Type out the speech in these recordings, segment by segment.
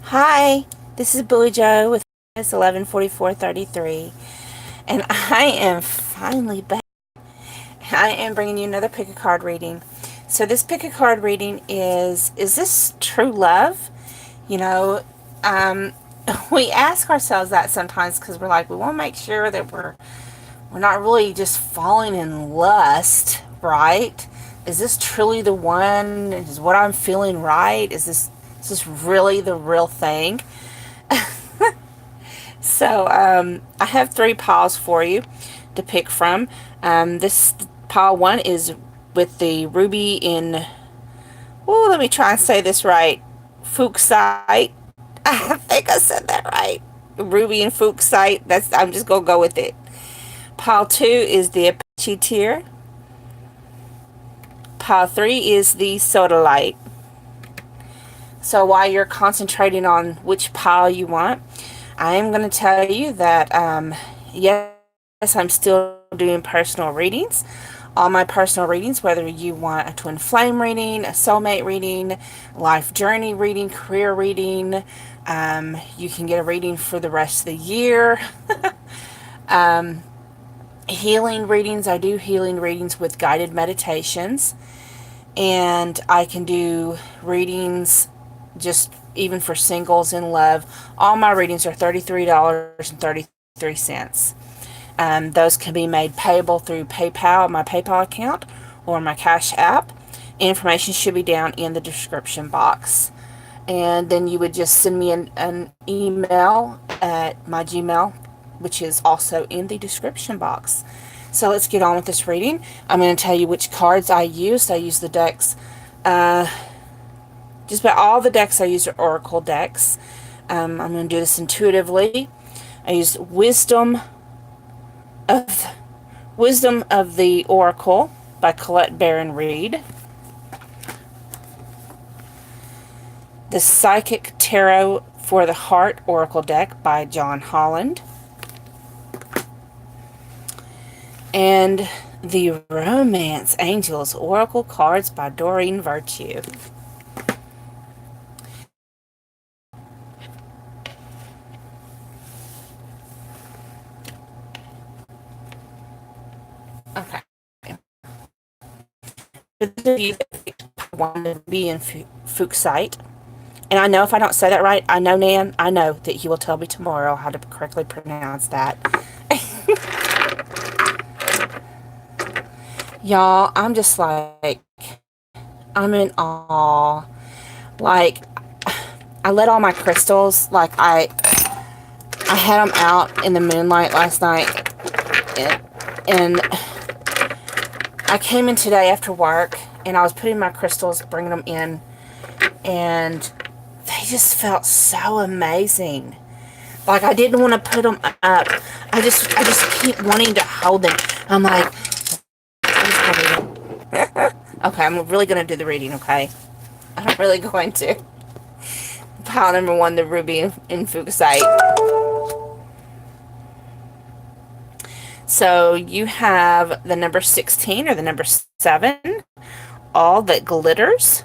Hi, this is Billy Joe with 114433, and I am finally back. I am bringing you another pick a card reading. So this pick a card reading is this true love? You know, um, we ask ourselves that sometimes because we're like we want to make sure that we're not really just falling in lust, right? Is this truly the one? Is what I'm feeling right? Is this really the real thing? So I have three piles for you to pick from. This pile one is with the ruby in, oh, let me try and say this right. Fuchsite. I think I said that right. Ruby and Fuchsite. I'm just gonna go with it. Pile two is the Apache tier. Pile three is the sodalite. So while you're concentrating on which pile you want, I am going to tell you that yes, I'm still doing personal readings. All my personal readings, whether you want a twin flame reading, a soulmate reading, life journey reading, career reading, you can get a reading for the rest of the year. Healing readings, I do healing readings with guided meditations, and I can do readings just even for singles in love. All my readings are $33.33. Those can be made payable through PayPal, my PayPal account, or my Cash App. Information should be down in the description box. And then you would just send me an email at my Gmail, which is also in the description box. So let's get on with this reading. I'm going to tell you which cards I used. I used the decks. Just about all the decks I use are Oracle decks. I'm going to do this intuitively. I used of Wisdom of the Oracle by Colette Baron Reed. The Psychic Tarot for the Heart Oracle deck by John Holland. And the Romance Angels Oracle cards by Doreen Virtue. Okay. For those of you that want to be in Fuchsite, and I know if I don't say that right, I know, Nan, I know that he will tell me tomorrow how to correctly pronounce that. Y'all, I'm just like, I'm in awe. Like, I let all my crystals, I had them out in the moonlight last night, and I came in today after work, and I was putting my crystals, bringing them in, and they just felt so amazing. Like, I didn't want to put them up. I just keep wanting to hold them. I'm like, okay, I'm really going to do the reading, okay? I'm really going to. Pile number one, the ruby in Fuchsite. So you have the number 16 or the number 7, all that glitters.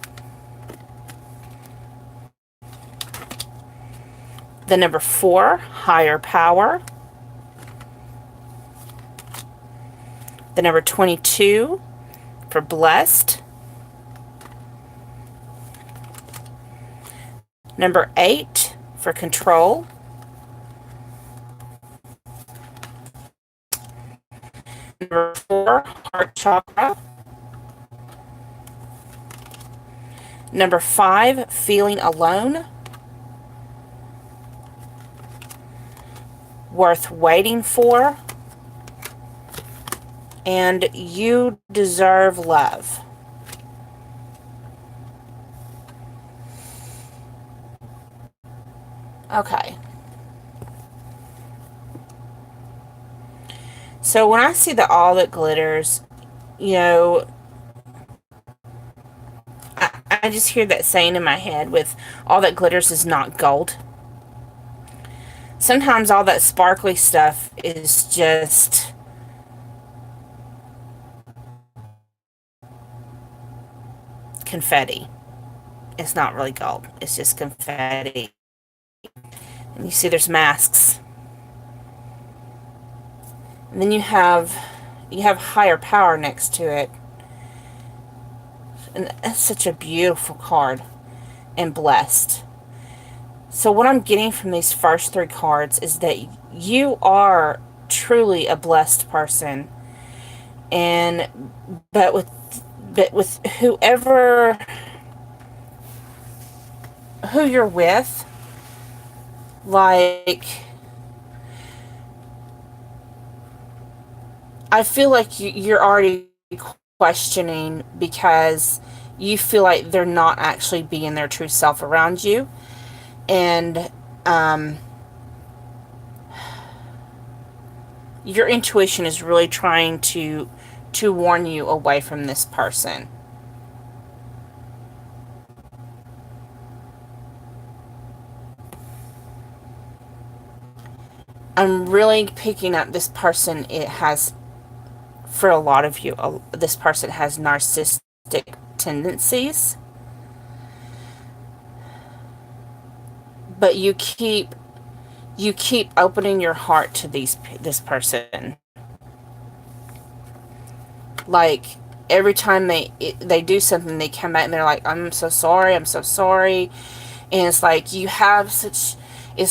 The number 4, higher power. The number 22 for blessed. Number 8 for control. Number 4, heart chakra. Number 5, feeling alone. Worth waiting for. And you deserve love. Okay. So when I see the all that glitters, you know, I just hear that saying in my head with all that glitters is not gold. Sometimes all that sparkly stuff is just confetti. It's not really gold. It's just confetti. And you see there's masks. And then you have higher power next to it. And that's such a beautiful card. And blessed. So what I'm getting from these first three cards is that you are truly a blessed person. And but with who you're with, like, I feel like you're already questioning because you feel like they're not actually being their true self around you. And your intuition is really trying to warn you away from this person. I'm really picking up this person. It has, for a lot of you, this person has narcissistic tendencies. But you keep opening your heart to this person. Like, every time they do something, they come back and they're like, I'm so sorry, I'm so sorry. And it's like it's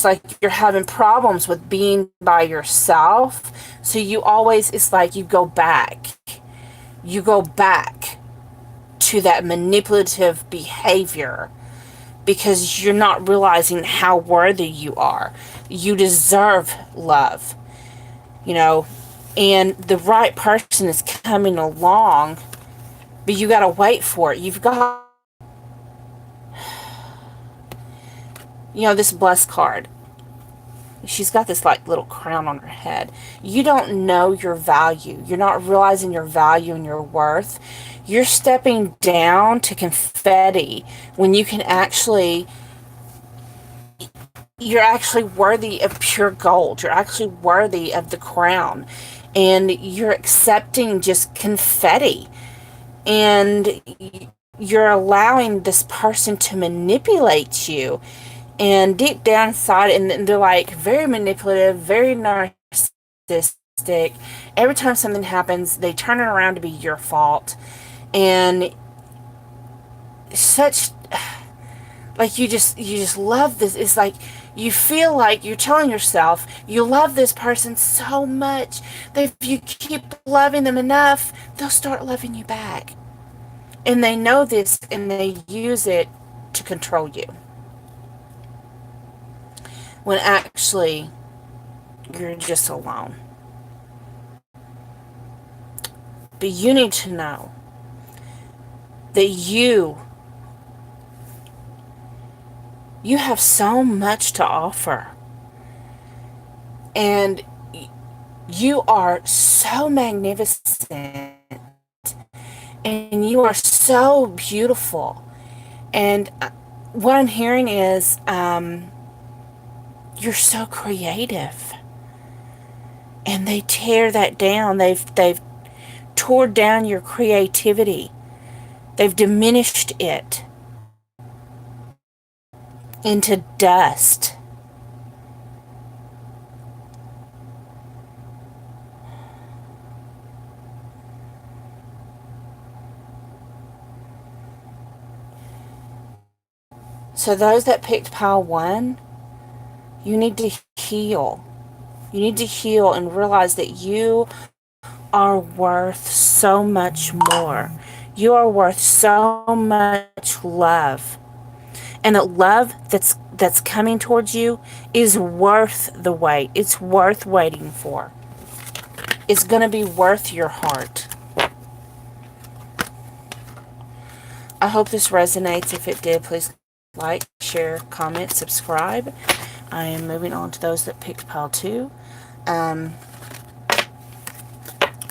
like you're having problems with being by yourself. So it's like you go back to that manipulative behavior because you're not realizing how worthy you are. You deserve love, and the right person is coming along, but you got to wait for it. You've got, this blessed card. She's got this like little crown on her head. You don't know your value. You're not realizing your value and your worth. You're stepping down to confetti when you can you're actually worthy of pure gold. You're actually worthy of the crown. And you're accepting just confetti. And you're allowing this person to manipulate you. And deep down inside, and they're like very manipulative, very narcissistic. Every time something happens, they turn it around to be your fault. And such, like, you just love this. It's like you feel like you're telling yourself you love this person so much that if you keep loving them enough, they'll start loving you back. And they know this, and they use it to control you. When actually, you're just alone. But you need to know that you have so much to offer. And you are so magnificent. And you are so beautiful. And what I'm hearing is, you're so creative. And they tear that down. They've tore down your creativity. They've diminished it into dust. So those that picked pile 1, you need to heal. You need to heal and realize that you are worth so much more. You are worth so much love. And that love that's coming towards you is worth the wait. It's worth waiting for. It's going to be worth your heart. I hope this resonates. If it did, please like, share, comment, subscribe. I am moving on to those that picked pile 2. I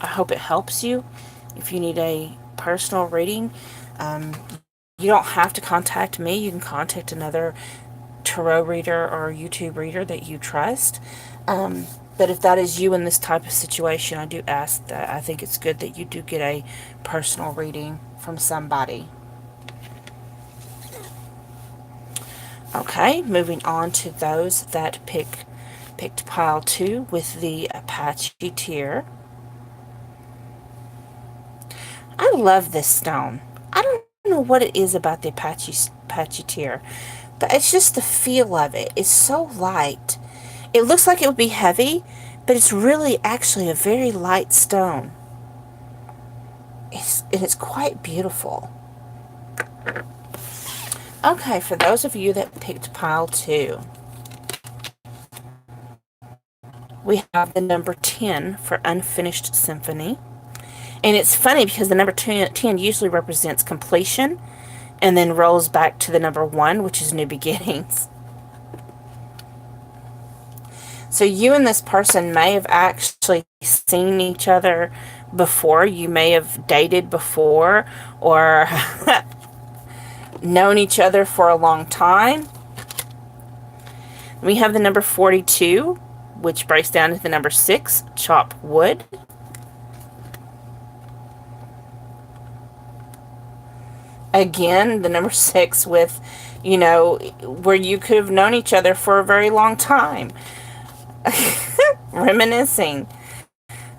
hope it helps you. If you need a personal reading, you don't have to contact me. You can contact another tarot reader or YouTube reader that you trust. But if that is you in this type of situation, I do ask that I think it's good that you do get a personal reading from somebody. Okay, moving on to those that picked pile 2 with the Apache tear. I love this stone. I don't know what it is about the Apache tear, but it's just the feel of it. It's so light. It looks like it would be heavy, but it's really actually a very light stone. It's quite beautiful. Okay, for those of you that picked pile 2, we have the number 10 for Unfinished Symphony. And it's funny because the number 10 usually represents completion and then rolls back to the number 1, which is new beginnings. So you and this person may have actually seen each other before. You may have dated before or known each other for a long time. We have the number 42, which breaks down to the number 6, chop wood. Again, the number 6 with, where you could have known each other for a very long time. Reminiscing.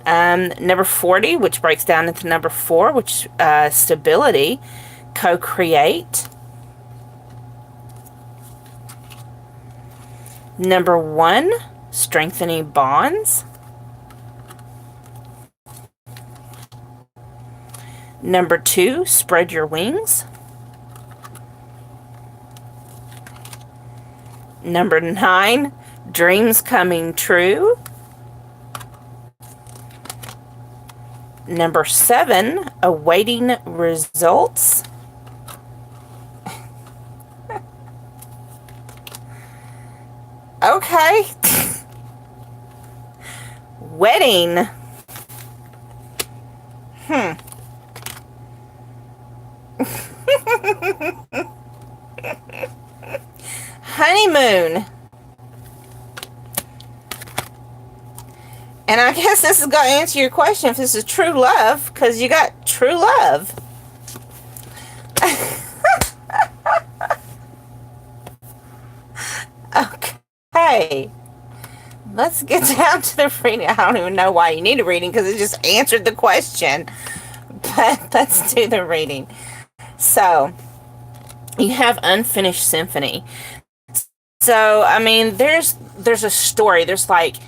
Number 40, which breaks down into number 4, which stability, co-create. Number 1, strengthening bonds. Number 2, spread your wings. Number 9, dreams coming true. Number 7, awaiting results. Okay. Wedding. Honeymoon. And I guess this is going to answer your question if this is true love, because you got true love. Okay. Let's get down to the reading. I don't even know why you need a reading because it just answered the question. But let's do the reading. So, you have Unfinished Symphony. So, I mean, there's a story. It's like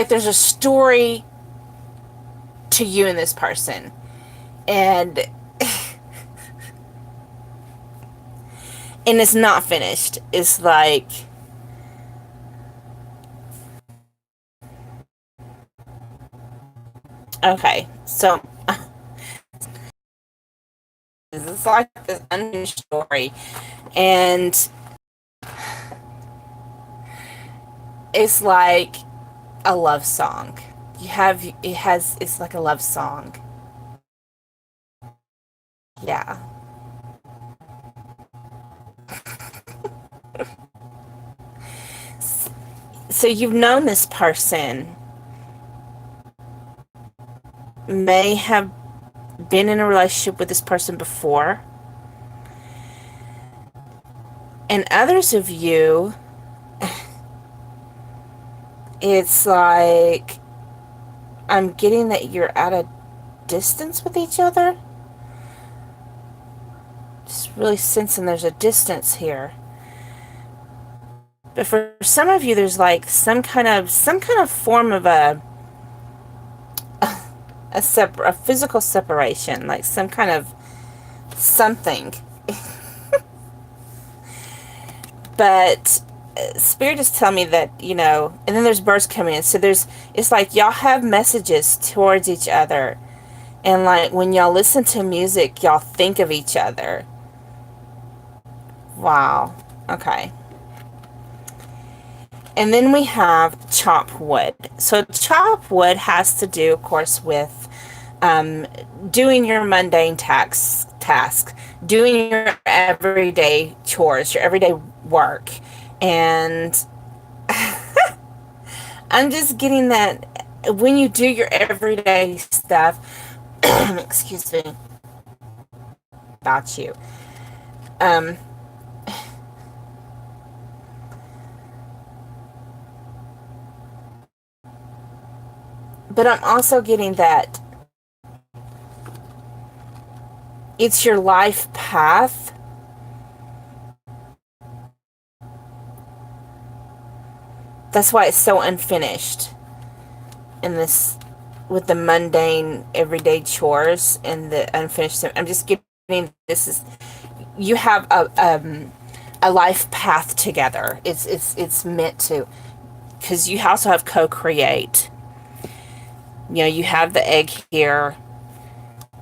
there's a story to you and this person. And it's not finished. It's like, okay, so it's like this unfinished story, and it's like a love song. It's like a love song. Yeah. So you've known this person, may have been in a relationship with this person before, and others of you, it's like I'm getting that you're at a distance with each other. Just really sensing there's a distance here. But for some of you, there's like some kind of form of a physical separation, like some kind of something. But Spirit is telling me that, and then there's birds coming in. So it's like y'all have messages towards each other. And like when y'all listen to music, y'all think of each other. Wow. Okay. And then we have chop wood. So chop wood has to do, of course, with doing your mundane task, doing your everyday chores, your everyday work. And I'm just getting that when you do your everyday stuff, excuse me, about you, But I'm also getting that it's your life path. That's why it's so unfinished in this, with the mundane everyday chores and the unfinished. I'm just getting, this is, you have a life path together. It's meant to, because you also have co-create. You know, you have the egg here.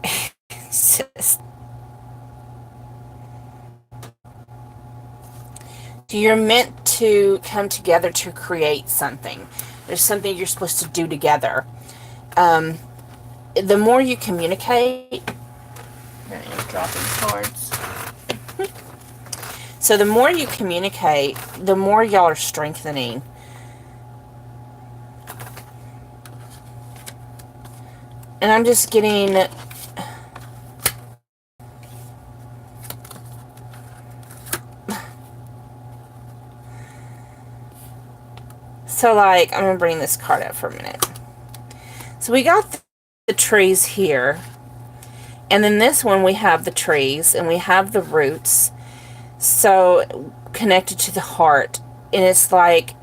It's just, you're meant to come together to create something. There's something you're supposed to do together. The more you communicate, I am dropping cards. So the more you communicate, the more y'all are strengthening. And I'm just getting, so like, I'm going to bring this card up for a minute. So we got the trees here. And then this one we have the trees and we have the roots. So connected to the heart. And it's like,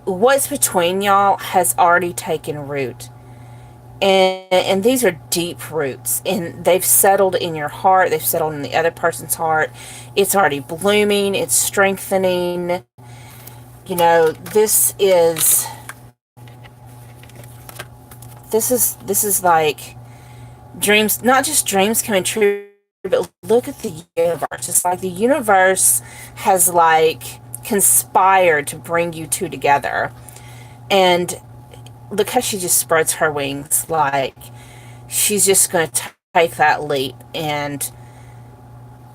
what's between y'all has already taken root. And these are deep roots. And they've settled in your heart. They've settled in the other person's heart. It's already blooming. It's strengthening. You know, this is like dreams, not just dreams coming true, but look at the universe. It's like the universe has like conspired to bring you two together. And look how she just spreads her wings. Like she's just going to take that leap. And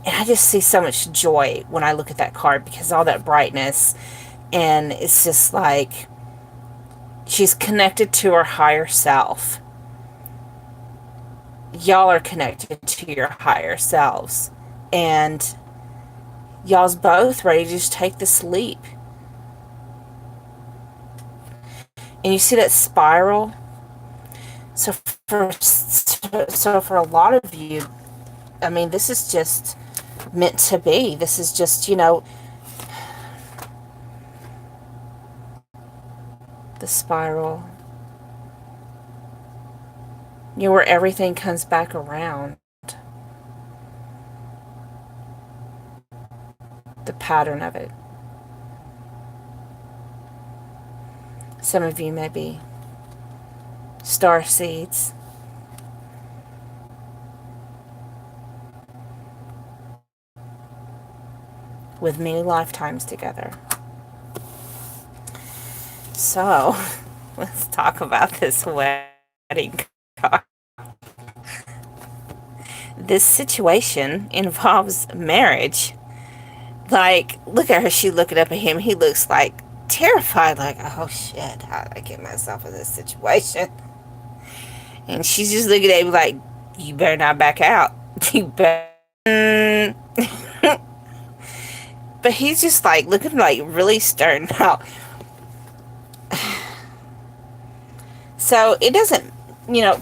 I just see so much joy when I look at that card, because all that brightness, and it's just like she's connected to her higher self. Y'all are connected to your higher selves, and y'all's both ready to just take this leap. And you see that spiral? So for a lot of you, I mean, this is just meant to be. This is just, you know, the spiral. You know, where everything comes back around. The pattern of it. Some of you may be star seeds. With many lifetimes together. So, let's talk about this wedding card. This situation involves marriage. Like, look at her. She's looking up at him. He looks like terrified. Like, oh shit, how did I get myself in this situation? And she's just looking at him like, you better not back out. You better. But he's just like looking like really stern now. So it doesn't, you know,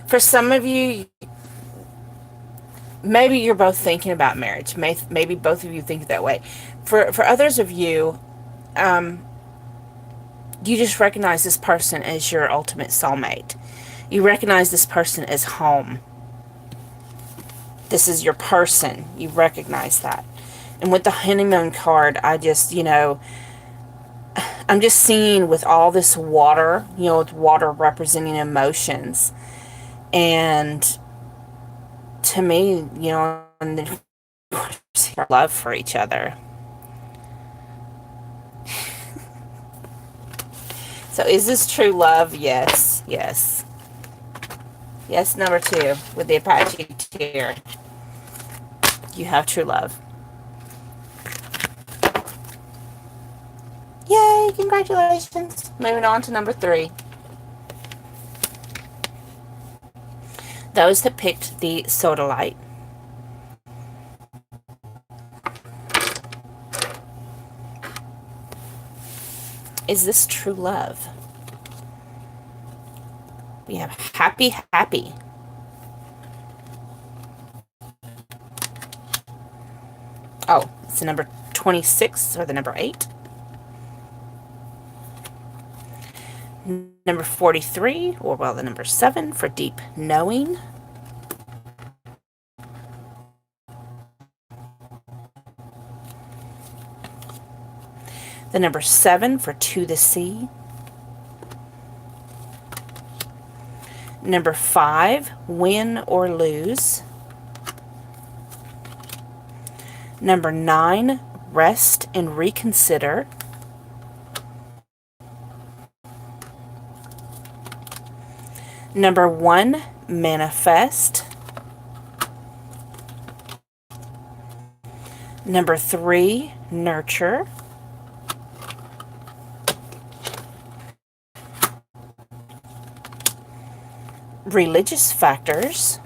for some of you, maybe you're both thinking about marriage. Maybe both of you think that way. For others of you, you just recognize this person as your ultimate soulmate. You recognize this person as home. This is your person. You recognize that. And with the honeymoon card, I just, you know, I'm just seeing with all this water, you know, with water representing emotions. And to me, you know, and then love for each other. So is this true love? Yes. Yes. Yes, number 2 with the Apache tear. You have true love. Yay, congratulations. Moving on to number 3. Those that picked the sodalite. Is this true love? We have happy, happy. Oh, it's the number 26 or the number 8. Number 43, or well, the number 7 for deep knowing. The number 7 for to the sea. Number 5, win or lose. Number 9, rest and reconsider. Number 1, manifest. Number 3, nurture. Religious factors.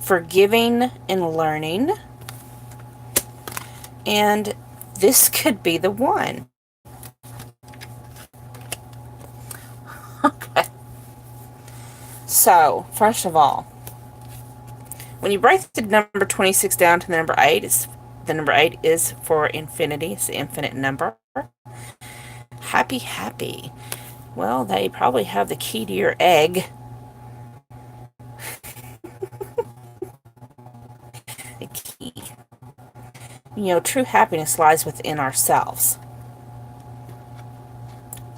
Forgiving and learning. And this could be the one. Okay. So, first of all, when you break the number 26 down to the number 8, the number 8 is for infinity. It's the infinite number. Happy, happy. Well, they probably have the key to your egg. The key. You know, true happiness lies within ourselves.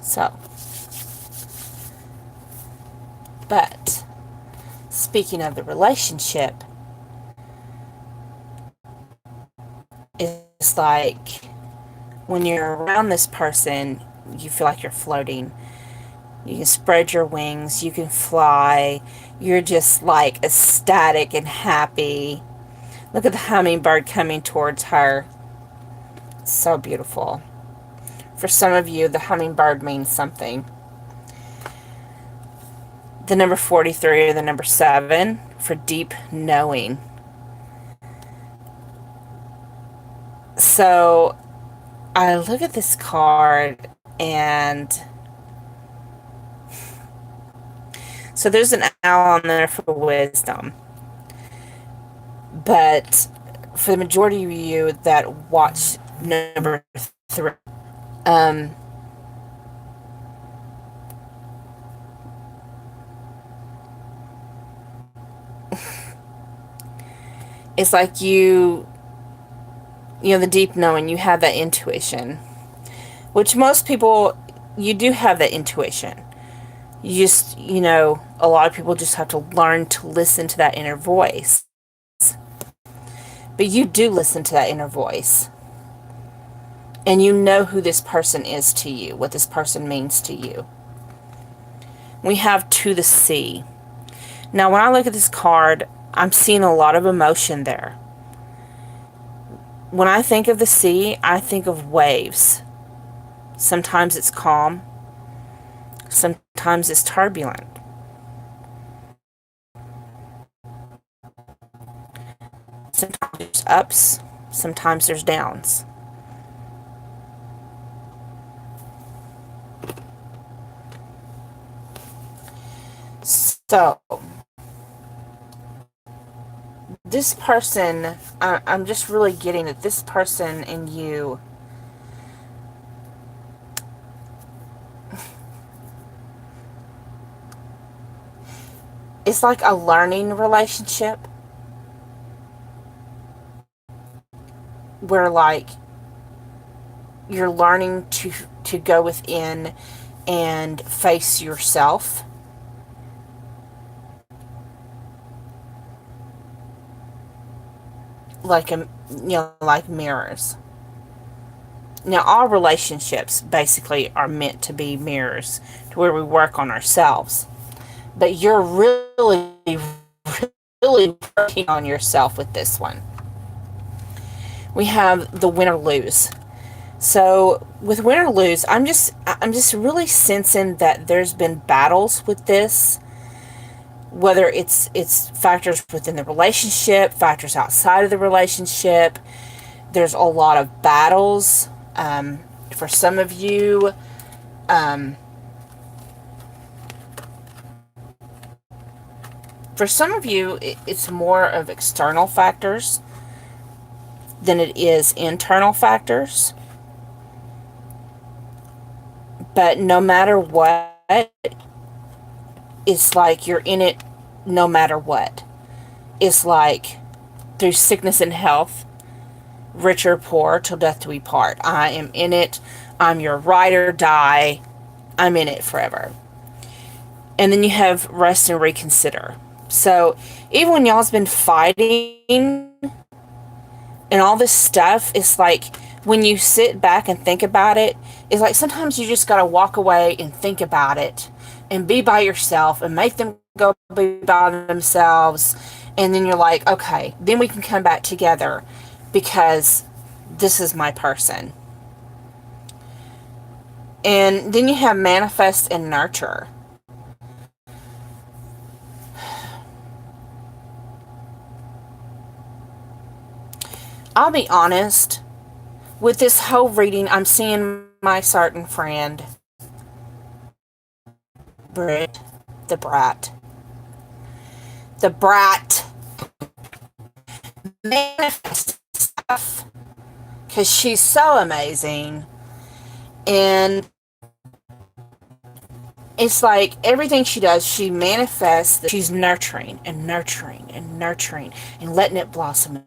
So, but speaking of the relationship, it's like when you're around this person, you feel like you're floating. You can spread your wings, you can fly, you're just like ecstatic and happy. Look at the hummingbird coming towards her. So beautiful. For some of you, the hummingbird means something. The number 43 or the number 7 for deep knowing. So I look at this card and so there's an owl on there for wisdom. But for the majority of you that watch number 3, it's like you know, the deep knowing, you have that intuition, which most people, you do have that intuition. You just, you know, a lot of people just have to learn to listen to that inner voice. But you do listen to that inner voice. And you know who this person is to you, what this person means to you. We have to the sea. Now, when I look at this card, I'm seeing a lot of emotion there. When I think of the sea, I think of waves. Sometimes it's calm. Sometimes it's turbulent. Sometimes there's ups. Sometimes there's downs. So, this person, I'm just really getting that this person and you, it's like a learning relationship where like you're learning to go within and face yourself. Like like mirrors. Now, all relationships basically are meant to be mirrors, to where we work on ourselves. But you're really, really working on yourself with this one. We have the win or lose. So with win or lose, I'm just really sensing that there's been battles with this. Whether it's factors within the relationship, factors outside of the relationship, there's a lot of battles For some of you, it's more of external factors than it is internal factors. But no matter what, it's like you're in it no matter what. It's like through sickness and health, rich or poor, till death do we part. I am in it. I'm your ride or die. I'm in it forever. And then you have rest and reconsider. So even when y'all's been fighting and all this stuff, it's like when you sit back and think about it, it's like sometimes you just got to walk away and think about it and be by yourself and make them go be by themselves. And then you're like, okay, then we can come back together because this is my person. And then you have manifest and nurture. I'll be honest, with this whole reading, I'm seeing my certain friend, Brit, the brat. The brat manifests stuff because she's so amazing. And it's like everything she does, she manifests that she's nurturing and nurturing and nurturing and letting it blossom.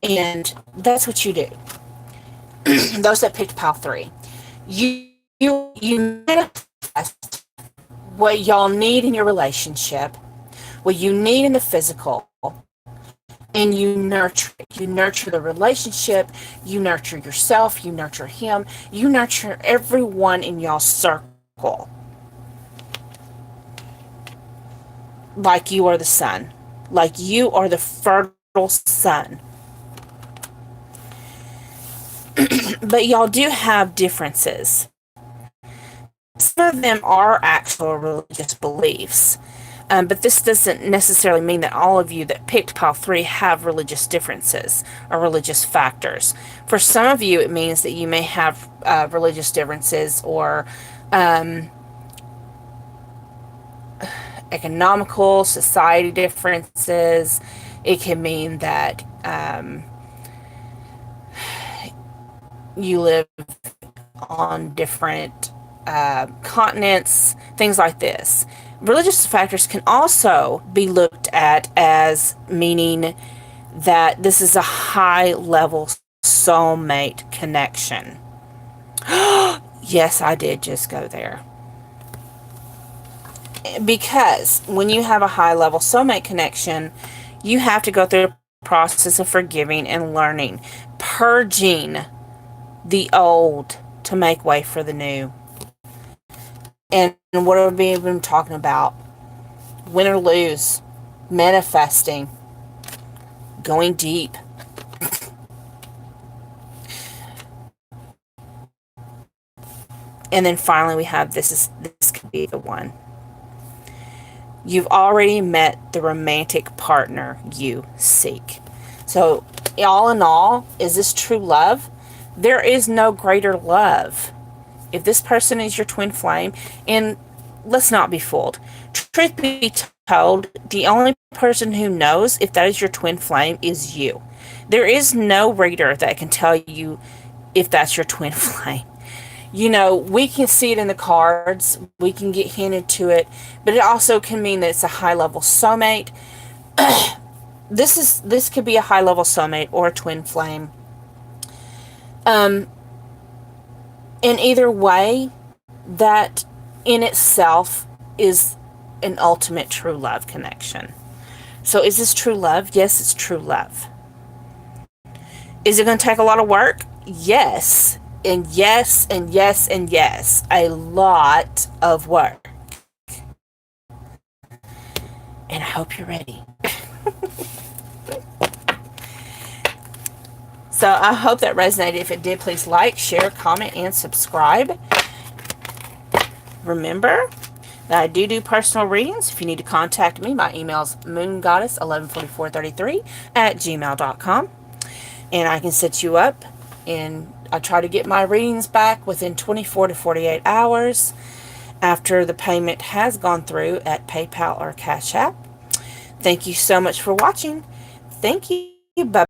And that's what you do. Those that picked pile 3, you manifest what y'all need in your relationship, what you need in the physical, and you nurture it. You nurture the relationship, you nurture yourself, you nurture him, you nurture everyone in y'all's circle like you are the sun, like you are the fertile sun. But y'all do have differences. Some of them are actual religious beliefs. But this doesn't necessarily mean that all of you that picked pile 3 have religious differences or religious factors. For some of you, it means that you may have religious differences or economical, society differences. It can mean that you live on different continents, things like this. Religious factors can also be looked at as meaning that this is a high-level soulmate connection. Yes, I did just go there. Because when you have a high-level soulmate connection, you have to go through a process of forgiving and learning, purging the old to make way for the new. And what have we been talking about? Win or lose, manifesting, going deep. And then finally we have this could be the one. You've already met the romantic partner you seek. So all in all, is this true love? There is no greater love. If this person is your twin flame, and let's not be fooled. Truth be told, the only person who knows if that is your twin flame is you. There is no reader that can tell you if that's your twin flame. You know, we can see it in the cards. We can get hinted to it. But it also can mean that it's a high-level soulmate. This could be a high-level soulmate or a twin flame. In either way, that in itself is an ultimate true love connection. So is this true love? Yes, it's true love. Is it going to take a lot of work? Yes. And yes, and yes, and yes. A lot of work. And I hope you're ready. So I hope that resonated. If it did, please like, share, comment, and subscribe. Remember that I do personal readings. If you need to contact me, my email is moongoddess114433 @gmail.com. And I can set you up And I try to get my readings back within 24 to 48 hours after the payment has gone through at PayPal or Cash App. Thank you so much for watching. Thank you. Bye.